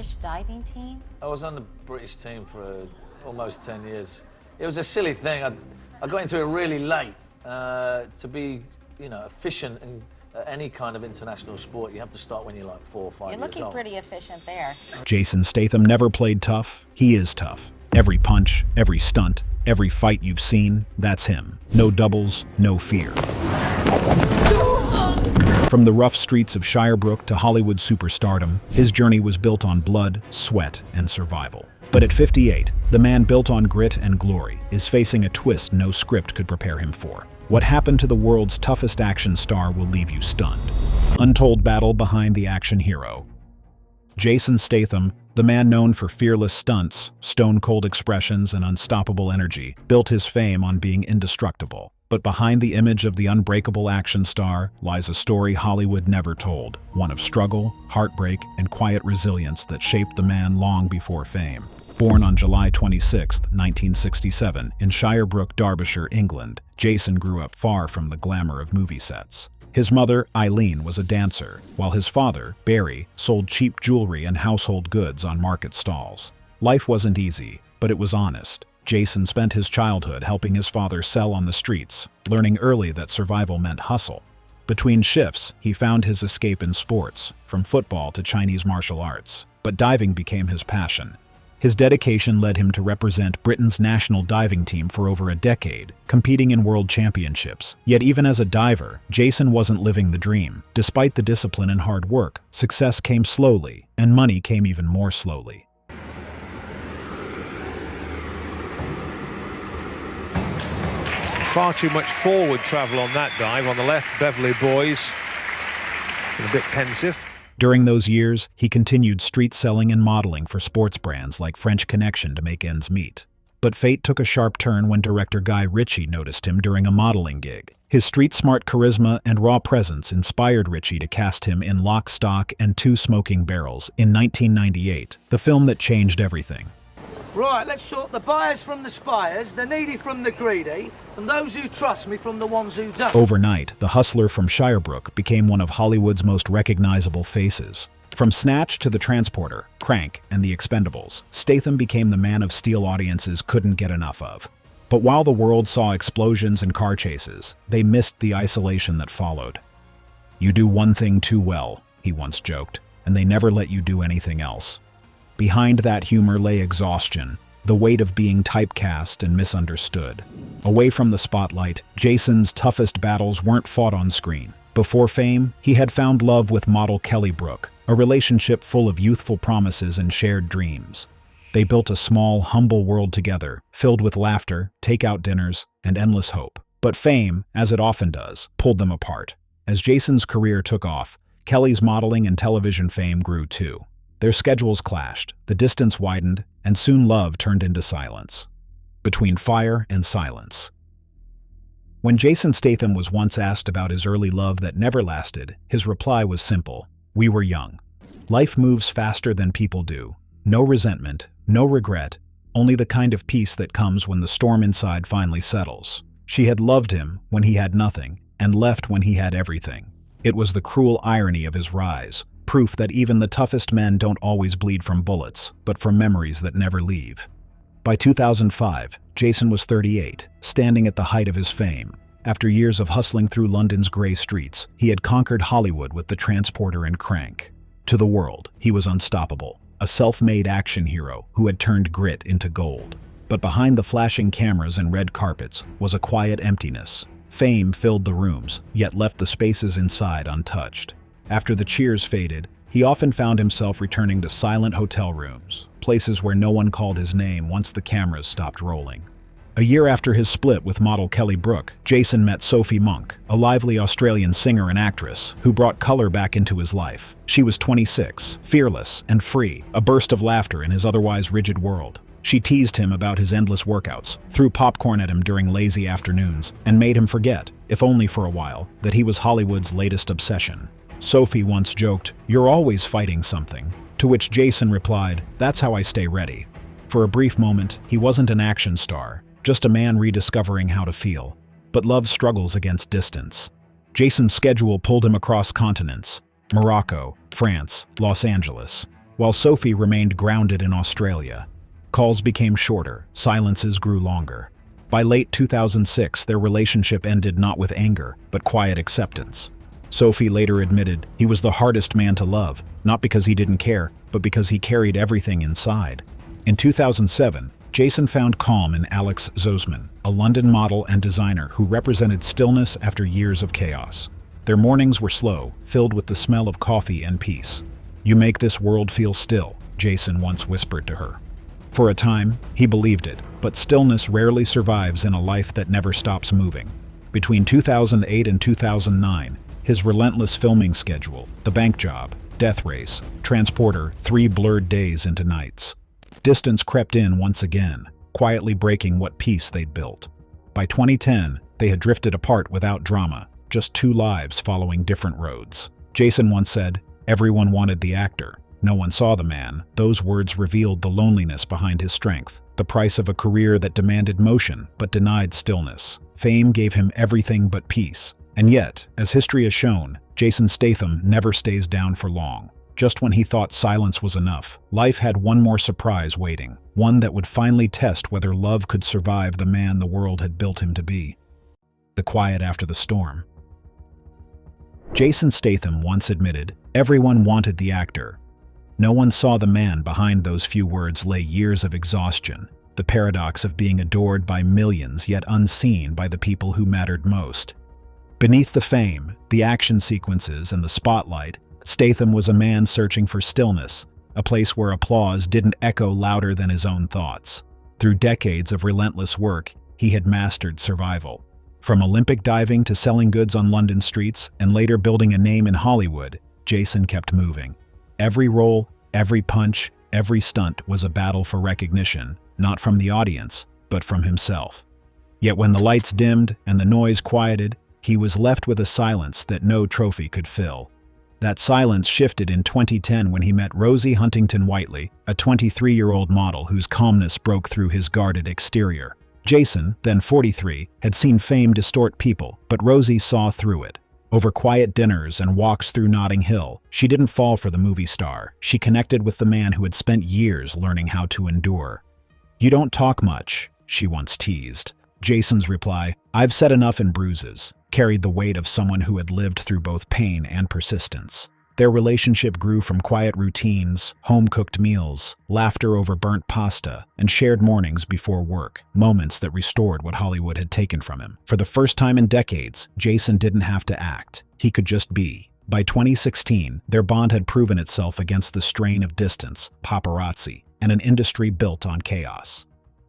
British diving team? I was on the British team for almost 10 years. It was a silly thing. I got into it really late. To be, you know, efficient in any kind of international sport, you have to start when you're like 4 or 5 years old. You're looking pretty efficient there. Jason Statham never played tough. He is tough. Every punch, every stunt, every fight you've seen, that's him. No doubles, no fear. From the rough streets of Shirebrook to Hollywood superstardom, his journey was built on blood, sweat, and survival. But at 58, the man built on grit and glory is facing a twist no script could prepare him for. What happened to the world's toughest action star will leave you stunned. Untold battle behind the action hero. Jason Statham, the man known for fearless stunts, stone-cold expressions, and unstoppable energy, built his fame on being indestructible. But behind the image of the unbreakable action star lies a story Hollywood never told, one of struggle, heartbreak, and quiet resilience that shaped the man long before fame. Born on July 26, 1967, in Shirebrook, Derbyshire, England, Jason grew up far from the glamour of movie sets. His mother, Eileen, was a dancer, while his father, Barry, sold cheap jewelry and household goods on market stalls. Life wasn't easy, but it was honest. Jason spent his childhood helping his father sell on the streets, learning early that survival meant hustle. Between shifts, he found his escape in sports, from football to Chinese martial arts. But diving became his passion. His dedication led him to represent Britain's national diving team for over a decade, competing in world championships. Yet even as a diver, Jason wasn't living the dream. Despite the discipline and hard work, success came slowly, and money came even more slowly. Far too much forward travel on that dive. On the left, Beverly Boys, a bit pensive. During those years, he continued street selling and modeling for sports brands like French Connection to make ends meet. But fate took a sharp turn when director Guy Ritchie noticed him during a modeling gig. His street-smart charisma and raw presence inspired Ritchie to cast him in Lock, Stock, and Two Smoking Barrels in 1998, the film that changed everything. Right, let's sort the buyers from the spires, the needy from the greedy, and those who trust me from the ones who don't. Overnight, the hustler from Shirebrook became one of Hollywood's most recognizable faces. From Snatch to The Transporter, Crank, and The Expendables, Statham became the man of steel audiences couldn't get enough of. But while the world saw explosions and car chases, they missed the isolation that followed. "You do one thing too well," he once joked, "and they never let you do anything else." Behind that humor lay exhaustion, the weight of being typecast and misunderstood. Away from the spotlight, Jason's toughest battles weren't fought on screen. Before fame, he had found love with model Kelly Brook, a relationship full of youthful promises and shared dreams. They built a small, humble world together, filled with laughter, takeout dinners, and endless hope. But fame, as it often does, pulled them apart. As Jason's career took off, Kelly's modeling and television fame grew too. Their schedules clashed, the distance widened, and soon love turned into silence. Between fire and silence. When Jason Statham was once asked about his early love that never lasted, his reply was simple: "We were young." Life moves faster than people do. No resentment, no regret, only the kind of peace that comes when the storm inside finally settles. She had loved him when he had nothing, and left when he had everything. It was the cruel irony of his rise. Proof that even the toughest men don't always bleed from bullets, but from memories that never leave. By 2005, Jason was 38, standing at the height of his fame. After years of hustling through London's grey streets, he had conquered Hollywood with The Transporter and Crank. To the world, he was unstoppable, a self-made action hero who had turned grit into gold. But behind the flashing cameras and red carpets was a quiet emptiness. Fame filled the rooms, yet left the spaces inside untouched. After the cheers faded, he often found himself returning to silent hotel rooms, places where no one called his name once the cameras stopped rolling. A year after his split with model Kelly Brook, Jason met Sophie Monk, a lively Australian singer and actress who brought color back into his life. She was 26, fearless and free, a burst of laughter in his otherwise rigid world. She teased him about his endless workouts, threw popcorn at him during lazy afternoons, and made him forget, if only for a while, that he was Hollywood's latest obsession. Sophie once joked, "You're always fighting something," to which Jason replied, "That's how I stay ready." For a brief moment, he wasn't an action star, just a man rediscovering how to feel. But love struggles against distance. Jason's schedule pulled him across continents: Morocco, France, Los Angeles. while Sophie remained grounded in Australia. Calls became shorter, silences grew longer. By late 2006, their relationship ended not with anger, but quiet acceptance. Sophie later admitted he was the hardest man to love, not because he didn't care, but because he carried everything inside. In 2007, Jason found calm in Alex Zosman, a London model and designer who represented stillness after years of chaos. Their mornings were slow, filled with the smell of coffee and peace. "You make this world feel still," Jason once whispered to her. For a time, he believed it, but stillness rarely survives in a life that never stops moving. Between 2008 and 2009, his relentless filming schedule, The Bank Job, Death Race, Transporter, 3 blurred days into nights. Distance crept in once again, quietly breaking what peace they'd built. By 2010, they had drifted apart without drama, just 2 lives following different roads. Jason once said, "Everyone wanted the actor. No one saw the man." Those words revealed the loneliness behind his strength, the price of a career that demanded motion but denied stillness. Fame gave him everything but peace. And yet, as history has shown, Jason Statham never stays down for long. Just when he thought silence was enough, life had one more surprise waiting, one that would finally test whether love could survive the man the world had built him to be. The quiet after the storm. Jason Statham once admitted, "Everyone wanted the actor. No one saw the man behind those few words lay years of exhaustion, the paradox of being adored by millions yet unseen by the people who mattered most." Beneath the fame, the action sequences, and the spotlight, Statham was a man searching for stillness, a place where applause didn't echo louder than his own thoughts. Through decades of relentless work, he had mastered survival. From Olympic diving to selling goods on London streets and later building a name in Hollywood, Jason kept moving. Every role, every punch, every stunt was a battle for recognition, not from the audience, but from himself. Yet when the lights dimmed and the noise quieted, he was left with a silence that no trophy could fill. That silence shifted in 2010 when he met Rosie Huntington-Whiteley, a 23-year-old model whose calmness broke through his guarded exterior. Jason, then 43, had seen fame distort people, but Rosie saw through it. Over quiet dinners and walks through Notting Hill, she didn't fall for the movie star. She connected with the man who had spent years learning how to endure. "You don't talk much," she once teased. Jason's reply, "I've said enough in bruises," carried the weight of someone who had lived through both pain and persistence. Their relationship grew from quiet routines, home-cooked meals, laughter over burnt pasta, and shared mornings before work, moments that restored what Hollywood had taken from him. For the first time in decades, Jason didn't have to act. He could just be. By 2016, their bond had proven itself against the strain of distance, paparazzi, and an industry built on chaos.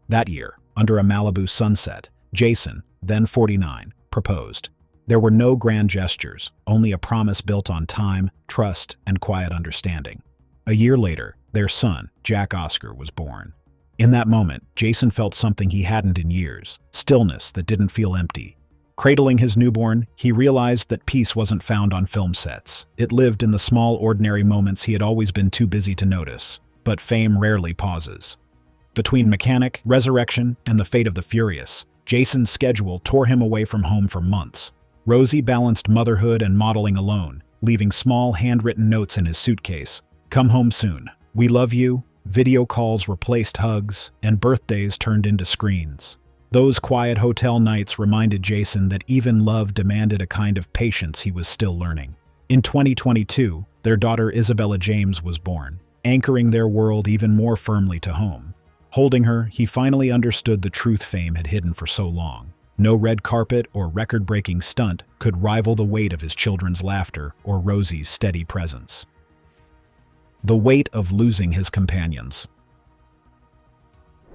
That year, under a Malibu sunset, Jason, then 49, proposed. There were no grand gestures, only a promise built on time, trust, and quiet understanding. A year later, their son, Jack Oscar, was born. In that moment, Jason felt something he hadn't in years, stillness that didn't feel empty. Cradling his newborn, he realized that peace wasn't found on film sets. It lived in the small, ordinary moments he had always been too busy to notice. But fame rarely pauses. Between Mechanic, Resurrection, and The Fate of the Furious, Jason's schedule tore him away from home for months. Rosie balanced motherhood and modeling alone, leaving small handwritten notes in his suitcase. "Come home soon. We love you." Video calls replaced hugs, and birthdays turned into screens. Those quiet hotel nights reminded Jason that even love demanded a kind of patience he was still learning. In 2022, their daughter Isabella James was born, anchoring their world even more firmly to home. Holding her, he finally understood the truth fame had hidden for so long. No red carpet or record-breaking stunt could rival the weight of his children's laughter or Rosie's steady presence. The weight of losing his companions.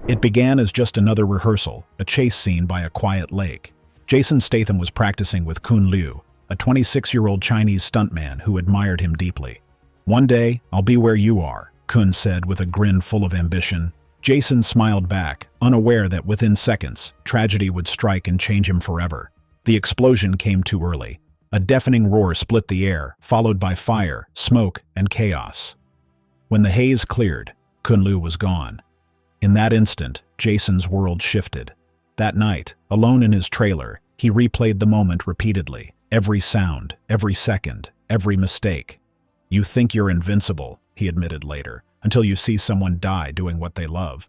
It began as just another rehearsal, a chase scene by a quiet lake. Jason Statham was practicing with Kun Liu, a 26-year-old Chinese stuntman who admired him deeply. "One day, I'll be where you are," Kun said with a grin full of ambition. Jason smiled back, unaware that within seconds, tragedy would strike and change him forever. The explosion came too early. A deafening roar split the air, followed by fire, smoke, and chaos. When the haze cleared, Kun Liu was gone. In that instant, Jason's world shifted. That night, alone in his trailer, he replayed the moment repeatedly. Every sound, every second, every mistake. "You think you're invincible," he admitted later, until you see someone die doing what they love.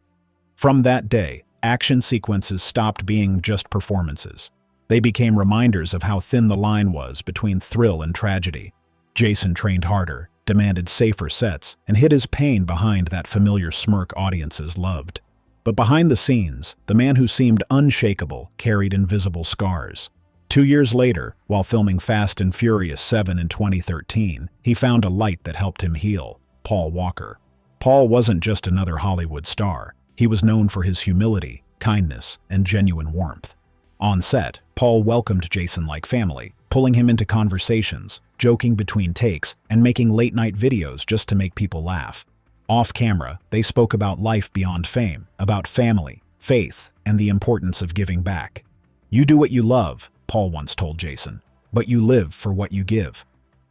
From that day, action sequences stopped being just performances. They became reminders of how thin the line was between thrill and tragedy. Jason trained harder, demanded safer sets, and hid his pain behind that familiar smirk audiences loved. But behind the scenes, the man who seemed unshakable carried invisible scars. 2 years later, while filming Fast and Furious 7 in 2013, he found a light that helped him heal: Paul Walker. Paul wasn't just another Hollywood star. He was known for his humility, kindness, and genuine warmth. On set, Paul welcomed Jason like family, pulling him into conversations, joking between takes, and making late-night videos just to make people laugh. Off camera, they spoke about life beyond fame, about family, faith, and the importance of giving back. "You do what you love," Paul once told Jason, "but you live for what you give."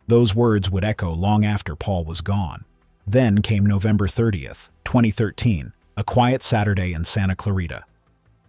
Those words would echo long after Paul was gone. Then came November 30th, 2013, a quiet Saturday in Santa Clarita.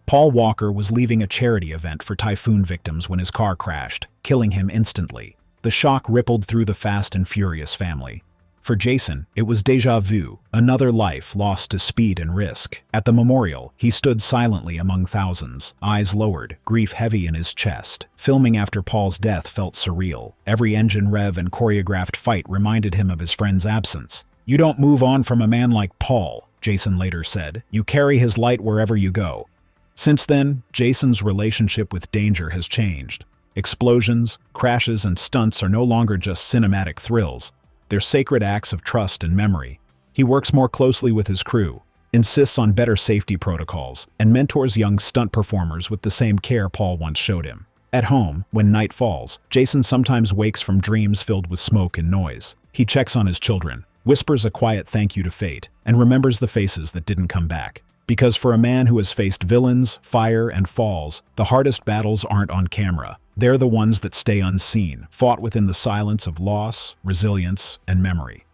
Paul Walker was leaving a charity event for typhoon victims when his car crashed, killing him instantly. The shock rippled through the Fast and Furious family. For Jason, it was déjà vu, another life lost to speed and risk. At the memorial, he stood silently among thousands, eyes lowered, grief heavy in his chest. Filming after Paul's death felt surreal. Every engine rev and choreographed fight reminded him of his friend's absence. "You don't move on from a man like Paul," Jason later said. "You carry his light wherever you go." Since then, Jason's relationship with danger has changed. Explosions, crashes, and stunts are no longer just cinematic thrills. They're sacred acts of trust and memory. He works more closely with his crew, insists on better safety protocols, and mentors young stunt performers with the same care Paul once showed him. At home, when night falls, Jason sometimes wakes from dreams filled with smoke and noise. He checks on his children, whispers a quiet thank you to fate, and remembers the faces that didn't come back. Because for a man who has faced villains, fire, and falls, the hardest battles aren't on camera. They're the ones that stay unseen, fought within the silence of loss, resilience, and memory.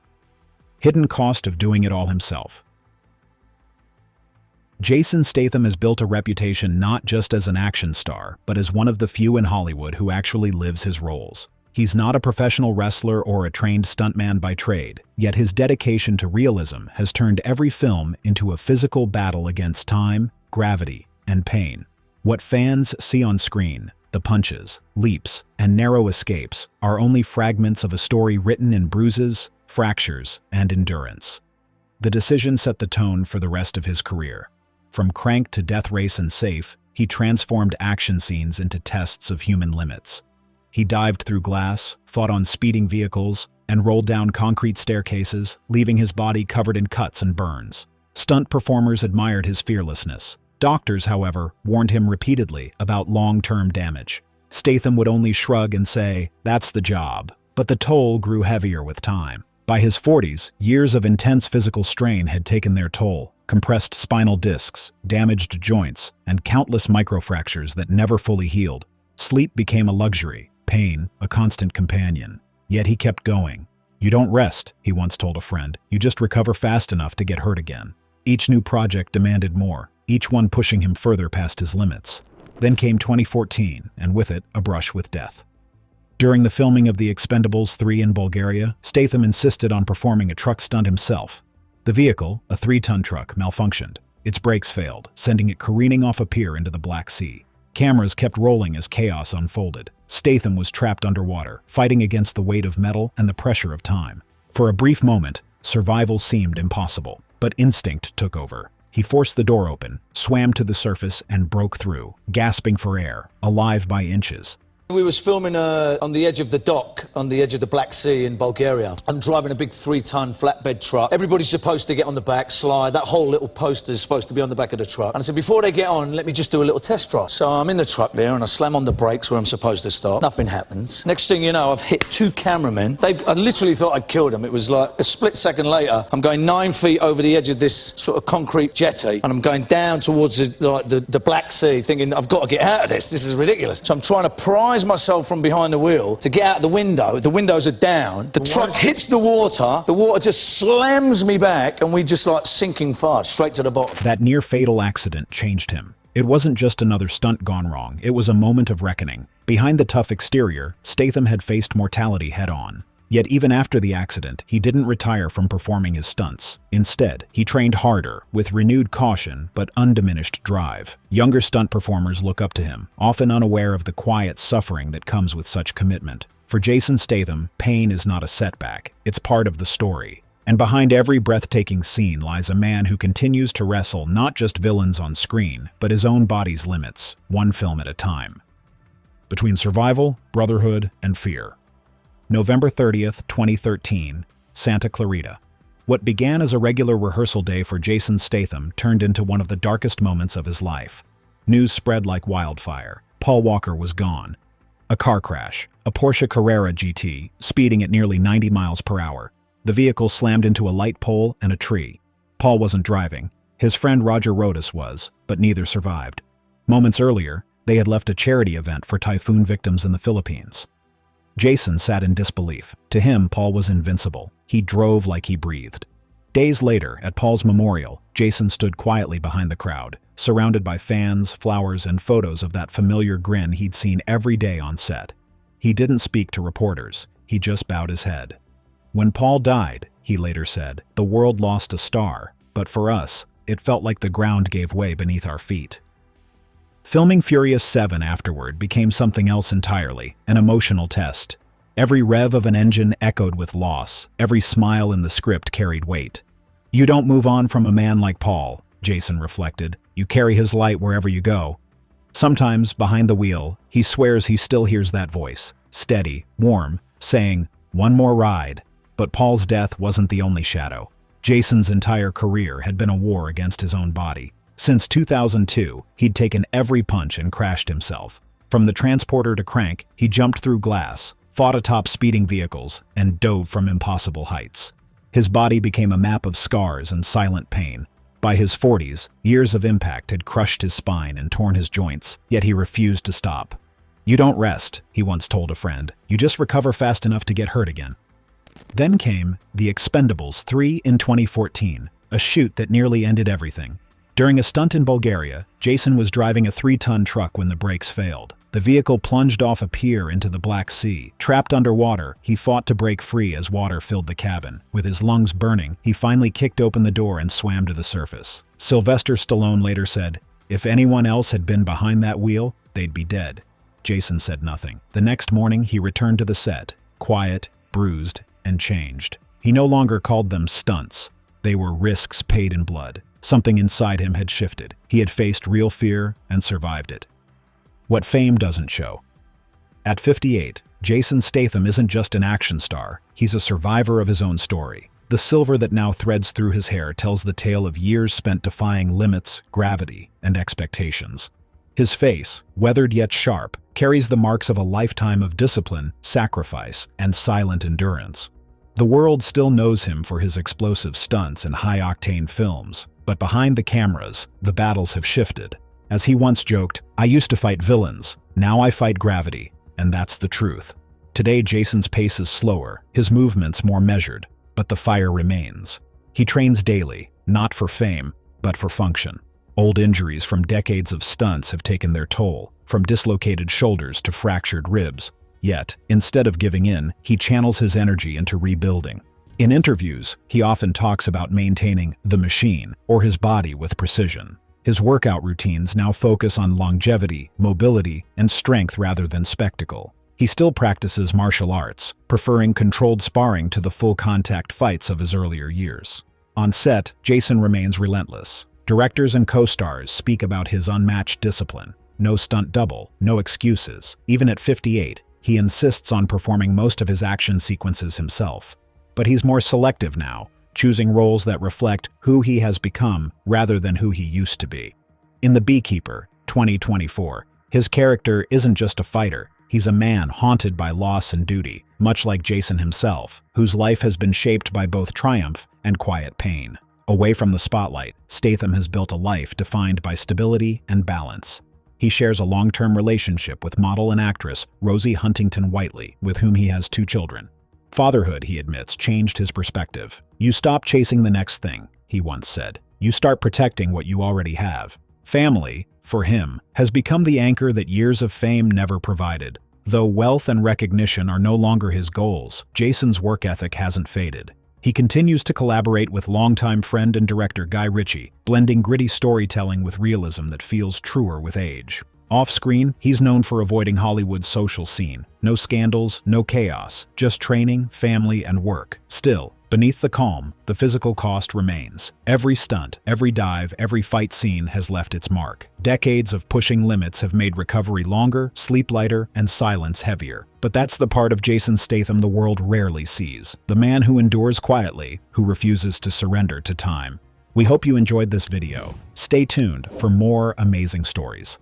Hidden cost of doing it all himself. Jason Statham has built a reputation not just as an action star, but as one of the few in Hollywood who actually lives his roles. He's not a professional wrestler or a trained stuntman by trade, yet his dedication to realism has turned every film into a physical battle against time, gravity, and pain. What fans see on screen, the punches, leaps, and narrow escapes, are only fragments of a story written in bruises, fractures, and endurance. The decision set the tone for the rest of his career. From Crank to Death Race and Safe, he transformed action scenes into tests of human limits. He dived through glass, fought on speeding vehicles, and rolled down concrete staircases, leaving his body covered in cuts and burns. Stunt performers admired his fearlessness. Doctors, however, warned him repeatedly about long-term damage. Statham would only shrug and say, "That's the job." But the toll grew heavier with time. By his 40s, years of intense physical strain had taken their toll. Compressed spinal discs, damaged joints, and countless microfractures that never fully healed. Sleep became a luxury, pain a constant companion. Yet he kept going. "You don't rest," he once told a friend. "You just recover fast enough to get hurt again." Each new project demanded more, each one pushing him further past his limits. Then came 2014, and with it, a brush with death. During the filming of The Expendables 3 in Bulgaria, Statham insisted on performing a truck stunt himself. The vehicle, a 3-ton truck, malfunctioned. Its brakes failed, sending it careening off a pier into the Black Sea. Cameras kept rolling as chaos unfolded. Statham was trapped underwater, fighting against the weight of metal and the pressure of time. For a brief moment, survival seemed impossible, but instinct took over. He forced the door open, swam to the surface, and broke through, gasping for air, alive by inches. We was filming on the edge of the dock, on the edge of the Black Sea in Bulgaria. I'm driving a big 3-ton flatbed truck. Everybody's supposed to get on the back, slide. That whole little poster is supposed to be on the back of the truck. And I said, before they get on, let me just do a little test drive. So I'm in the truck there, and I slam on the brakes where I'm supposed to stop. Nothing happens. Next thing you know, I've hit 2 cameramen. I literally thought I'd killed them. It was like a split second later, I'm going 9 feet over the edge of this sort of concrete jetty, and I'm going down towards the Black Sea, thinking, I've got to get out of this. This is ridiculous. So I'm trying to prise myself from behind the wheel to get out the window. The windows are down. The truck hits the water just slams me back, and we just like sinking fast, straight to the bottom. That near-fatal accident changed him. It wasn't just another stunt gone wrong, it was a moment of reckoning. Behind the tough exterior, Statham had faced mortality head-on. Yet even after the accident, he didn't retire from performing his stunts. Instead, he trained harder, with renewed caution but undiminished drive. Younger stunt performers look up to him, often unaware of the quiet suffering that comes with such commitment. For Jason Statham, pain is not a setback, it's part of the story. And behind every breathtaking scene lies a man who continues to wrestle not just villains on screen, but his own body's limits, one film at a time. Between survival, brotherhood, and fear. November 30th, 2013, Santa Clarita. What began as a regular rehearsal day for Jason Statham turned into one of the darkest moments of his life. News spread like wildfire. Paul Walker was gone. A car crash, a Porsche Carrera GT, speeding at nearly 90 miles per hour. The vehicle slammed into a light pole and a tree. Paul wasn't driving. His friend Roger Rodas was, but neither survived. Moments earlier, they had left a charity event for typhoon victims in the Philippines. Jason sat in disbelief. To him, Paul was invincible. He drove like he breathed. Days later, at Paul's memorial, Jason stood quietly behind the crowd, surrounded by fans, flowers, and photos of that familiar grin he'd seen every day on set. He didn't speak to reporters. He just bowed his head. When Paul died, he later said, the world lost a star, but for us, it felt like the ground gave way beneath our feet. Filming Furious 7 afterward became something else entirely, an emotional test. Every rev of an engine echoed with loss, every smile in the script carried weight. You don't move on from a man like Paul, Jason reflected. You carry his light wherever you go. Sometimes, behind the wheel, he swears he still hears that voice, steady, warm, saying, "One more ride." But Paul's death wasn't the only shadow. Jason's entire career had been a war against his own body. Since 2002, he'd taken every punch and crashed himself. From the transporter to Crank, he jumped through glass, fought atop speeding vehicles, and dove from impossible heights. His body became a map of scars and silent pain. By his 40s, years of impact had crushed his spine and torn his joints, yet he refused to stop. "You don't rest," he once told a friend. "You just recover fast enough to get hurt again." Then came The Expendables 3 in 2014, a shoot that nearly ended everything. During a stunt in Bulgaria, Jason was driving a 3-ton truck when the brakes failed. The vehicle plunged off a pier into the Black Sea. Trapped underwater, he fought to break free as water filled the cabin. With his lungs burning, he finally kicked open the door and swam to the surface. Sylvester Stallone later said, "If anyone else had been behind that wheel, they'd be dead." Jason said nothing. The next morning, he returned to the set, quiet, bruised, and changed. He no longer called them stunts. They were risks paid in blood. Something inside him had shifted. He had faced real fear and survived it. What fame doesn't show. At 58, Jason Statham isn't just an action star. He's a survivor of his own story. The silver that now threads through his hair tells the tale of years spent defying limits, gravity, and expectations. His face, weathered yet sharp, carries the marks of a lifetime of discipline, sacrifice, and silent endurance. The world still knows him for his explosive stunts and high-octane films, but behind the cameras, the battles have shifted. As he once joked, "I used to fight villains, now I fight gravity," and that's the truth. Today, Jason's pace is slower, his movements more measured, but the fire remains. He trains daily, not for fame, but for function. Old injuries from decades of stunts have taken their toll, from dislocated shoulders to fractured ribs. Yet, instead of giving in, he channels his energy into rebuilding. In interviews, he often talks about maintaining the machine, or his body with precision. His workout routines now focus on longevity, mobility, and strength rather than spectacle. He still practices martial arts, preferring controlled sparring to the full-contact fights of his earlier years. On set, Jason remains relentless. Directors and co-stars speak about his unmatched discipline. No stunt double, no excuses. Even at 58, he insists on performing most of his action sequences himself. But he's more selective now, choosing roles that reflect who he has become rather than who he used to be. In The Beekeeper, 2024, his character isn't just a fighter, he's a man haunted by loss and duty, much like Jason himself, whose life has been shaped by both triumph and quiet pain. Away from the spotlight, Statham has built a life defined by stability and balance. He shares a long-term relationship with model and actress Rosie Huntington-Whiteley, with whom he has 2 children. Fatherhood, he admits, changed his perspective. "You stop chasing the next thing," he once said. "You start protecting what you already have." Family, for him, has become the anchor that years of fame never provided. Though wealth and recognition are no longer his goals, Jason's work ethic hasn't faded. He continues to collaborate with longtime friend and director Guy Ritchie, blending gritty storytelling with realism that feels truer with age. Off-screen, he's known for avoiding Hollywood's social scene. No scandals, no chaos, just training, family, and work. Still, beneath the calm, the physical cost remains. Every stunt, every dive, every fight scene has left its mark. Decades of pushing limits have made recovery longer, sleep lighter, and silence heavier. But that's the part of Jason Statham the world rarely sees. The man who endures quietly, who refuses to surrender to time. We hope you enjoyed this video. Stay tuned for more amazing stories.